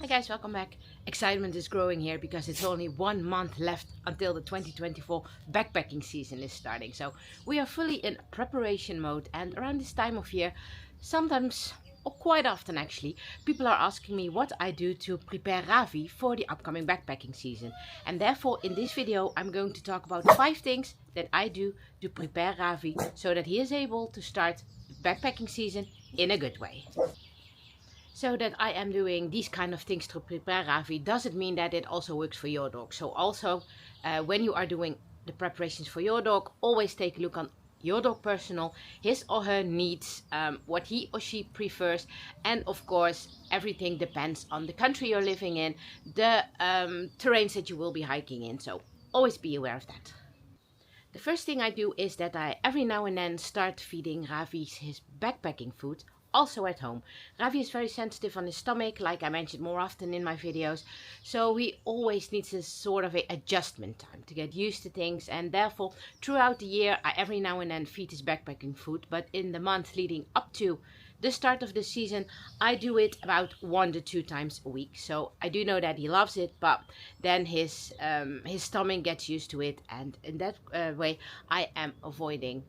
Hi guys, welcome back. Excitement is growing here because it's only 1 month left until the 2024 backpacking season is starting. So we are fully in preparation mode, and around this time of year, sometimes, or quite often actually, people are asking me what I do to prepare Ravi for the upcoming backpacking season. And therefore in this video I'm going to talk about 5 things that I do to prepare Ravi so that he is able to start the backpacking season in a good way. So that I am doing these kind of things to prepare Ravi doesn't mean that it also works for your dog. So also when you are doing the preparations for your dog, always take a look on your dog personal, his or her needs, what he or she prefers, and of course everything depends on the country you're living in, the terrains that you will be hiking in. So always be aware of that. The first thing I do is that I every now and then start feeding Ravi his backpacking food, also at home. Ravi is very sensitive on his stomach, like I mentioned more often in my videos, so he always needs a sort of a adjustment time to get used to things, and therefore throughout the year I every now and then feed his backpacking food, but in the month leading up to the start of the season I do it about 1 to 2 times a week. So I do know that he loves it, but then his stomach gets used to it, and in that way I am avoiding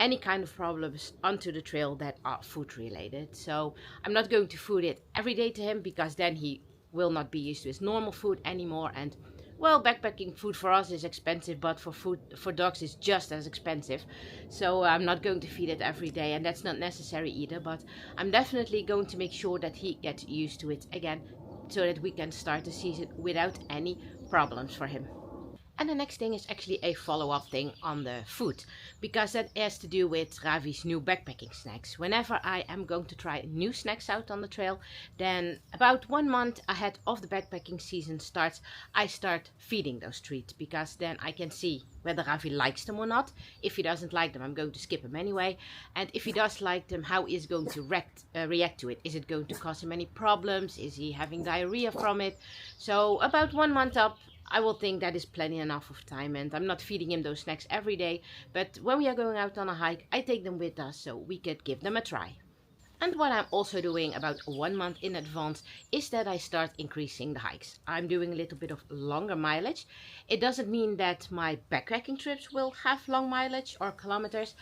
any kind of problems onto the trail that are food related. So I'm not going to food it every day to him, because then he will not be used to his normal food anymore. And well, backpacking food for us is expensive, but for dogs is just as expensive. So I'm not going to feed it every day, and that's not necessary either, but I'm definitely going to make sure that he gets used to it again, so that we can start the season without any problems for him. And the next thing is actually a follow-up thing on the food, because that has to do with Ravi's new backpacking snacks. Whenever I am going to try new snacks out on the trail, then about 1 month ahead of the backpacking season starts, I start feeding those treats, because then I can see whether Ravi likes them or not. If he doesn't like them, I'm going to skip them anyway. And if he does like them, how is he going to react to it? Is it going to cause him any problems? Is he having diarrhea from it? So about 1 month up, I will think that is plenty enough of time, and I'm not feeding him those snacks every day, but when we are going out on a hike, I take them with us so we could give them a try. And what I'm also doing about 1 month in advance is that I start increasing the hikes. I'm doing a little bit of longer mileage. It doesn't mean that my backpacking trips will have long mileage or kilometers,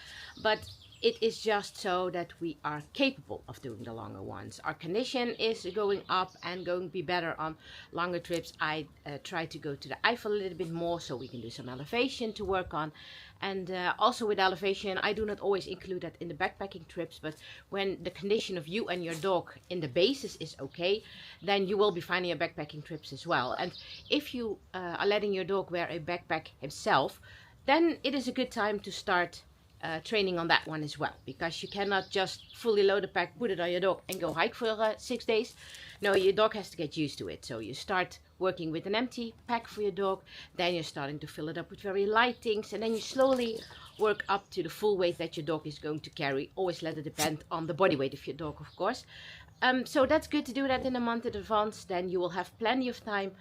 but it is just so that we are capable of doing the longer ones. Our condition is going up and going to be better on longer trips. I try to go to the Eifel a little bit more so we can do some elevation to work on. And also with elevation, I do not always include that in the backpacking trips, but when the condition of you and your dog in the basis is okay, then you will be finding your backpacking trips as well. And if you are letting your dog wear a backpack himself, then it is a good time to start training on that one as well, because you cannot just fully load a pack, put it on your dog and go hike for 6 days. No, your dog has to get used to it. So you start working with an empty pack for your dog, then you're starting to fill it up with very light things, and then you slowly work up to the full weight that your dog is going to carry. Always let it depend on the body weight of your dog, of course. So that's good to do that in a month in advance. Then you will have plenty of time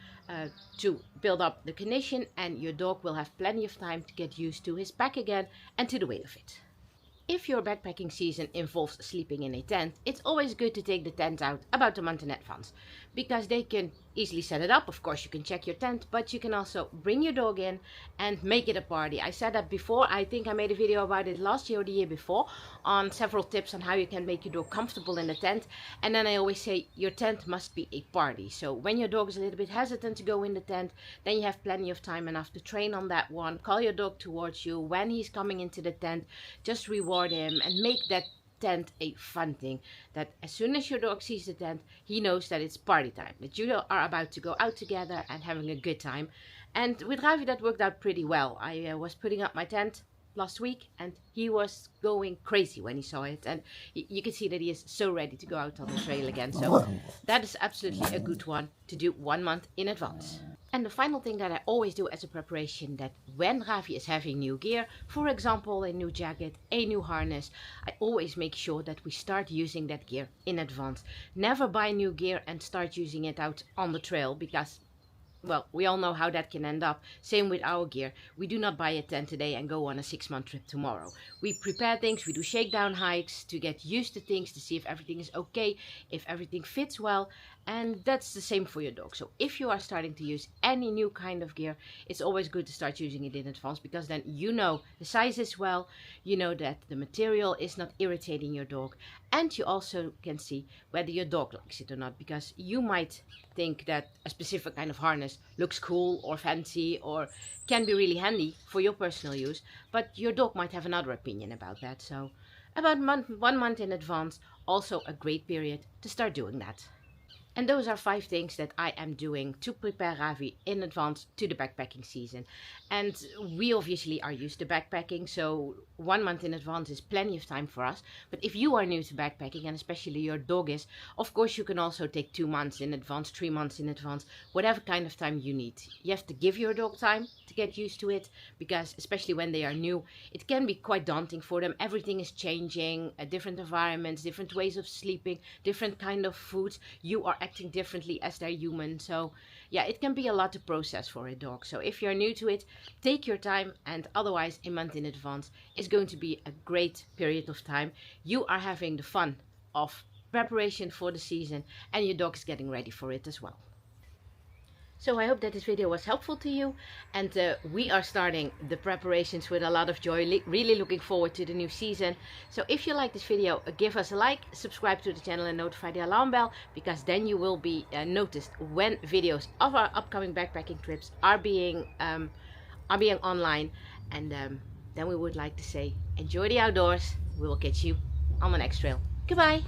to build up the condition, and your dog will have plenty of time to get used to his pack again and to the weight of it. If your backpacking season involves sleeping in a tent, it's always good to take the tent out about a month in advance, because they can easily set it up. Of course you can check your tent, but you can also bring your dog in and make it a party. I said that before. I think I made a video about it last year or the year before on several tips on how you can make your dog comfortable in the tent. And then I always say your tent must be a party. So when your dog is a little bit hesitant to go in the tent, then you have plenty of time enough to train on that one. Call your dog towards you when he's coming into the tent. Just reward him and make that tent a fun thing, that as soon as your dog sees the tent, he knows that it's party time, that you are about to go out together and having a good time. And with Ravi that worked out pretty well. I was putting up my tent last week and he was going crazy when he saw it, and you can see that he is so ready to go out on the trail again. So that is absolutely a good one to do 1 month in advance. And the final thing that I always do as a preparation, that when Ravi is having new gear, for example a new jacket, a new harness, I always make sure that we start using that gear in advance. Never buy new gear and start using it out on the trail, because well, we all know how that can end up. Same with our gear. We do not buy a tent today and go on a 6-month trip tomorrow. We prepare things, we do shakedown hikes to get used to things, to see if everything is okay, if everything fits well. And that's the same for your dog. So if you are starting to use any new kind of gear, it's always good to start using it in advance, because then you know the size is well, you know that the material is not irritating your dog, and you also can see whether your dog likes it or not, because you might think that a specific kind of harness looks cool or fancy or can be really handy for your personal use, but your dog might have another opinion about that. So about 1 month in advance, also a great period to start doing that. And those are 5 things that I am doing to prepare Ravi in advance to the backpacking season. And we obviously are used to backpacking, so 1 month in advance is plenty of time for us. But if you are new to backpacking, and especially your dog is, of course you can also take 2 months in advance, 3 months in advance, whatever kind of time you need. You have to give your dog time to get used to it, because especially when they are new, it can be quite daunting for them. Everything is changing, different environments, different ways of sleeping, different kind of foods. You are acting differently as they're human. So yeah, it can be a lot to process for a dog. So if you're new to it, take your time, and otherwise a month in advance is going to be a great period of time. You are having the fun of preparation for the season, and your dog is getting ready for it as well. So I hope that this video was helpful to you, and we are starting the preparations with a lot of joy. Really looking forward to the new season. So if you like this video, give us a like, subscribe to the channel and notify the alarm bell, because then you will be noticed when videos of our upcoming backpacking trips are being online. And then we would like to say, enjoy the outdoors. We will catch you on the next trail. Goodbye.